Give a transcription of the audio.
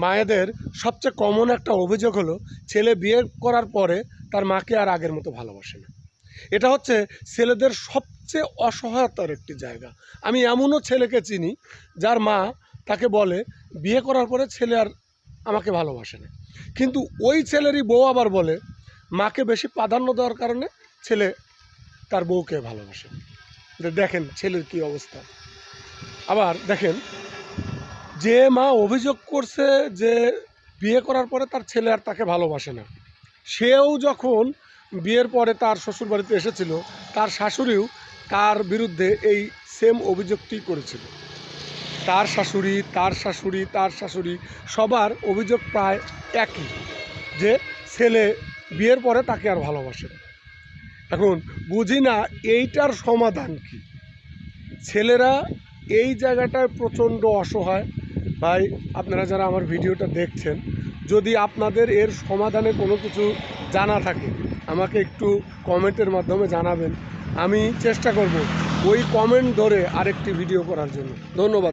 মায়েদের সবচেয়ে কমন একটা অভিযোগ হলো ছেলে বিয়ে করার পরে তার মাকে আর আগের মতো ভালোবাসে না। এটা হচ্ছে ছেলেদের সবচেয়ে অসহায়তার একটি জায়গা। আমি এমনও ছেলেকে চিনি যার মা তাকে বলে বিয়ে করার পরে ছেলে আর আমাকে ভালোবাসে না, কিন্তু ওই ছেলেরই বউ আবার বলে মাকে বেশি প্রাধান্য দেওয়ার কারণে ছেলে তার বউকে ভালোবাসে। দেখেন ছেলের কি অবস্থা। আবার দেখেন, যে মা অভিযোগ করছে যে বিয়ে করার পরে তার ছেলে আর তাকে ভালোবাসে না, সেও যখন বিয়ের পরে তার শ্বশুরবাড়িতে এসেছিল তার শাশুড়িও তার বিরুদ্ধে এই সেম অভিযোগটি করেছিল। তার শাশুড়ি তার শাশুড়ি তার শাশুড়ি সবার অভিযোগ প্রায় একই, যে ছেলে বিয়ের পরে তাকে আর ভালোবাসে না। এখন বুঝি না এইটার সমাধান কি। ছেলেরা এই জায়গাটায় প্রচণ্ড অসহায়। ভাই, আপনারা যারা আমার ভিডিওটা দেখছেন, যদি আপনাদের এর সমাধানে কোনো কিছু জানা থাকে আমাকে একটু কমেন্টের মাধ্যমে জানাবেন। আমি চেষ্টা করব ওই কমেন্ট ধরে আরেকটি ভিডিও করার জন্য। ধন্যবাদ।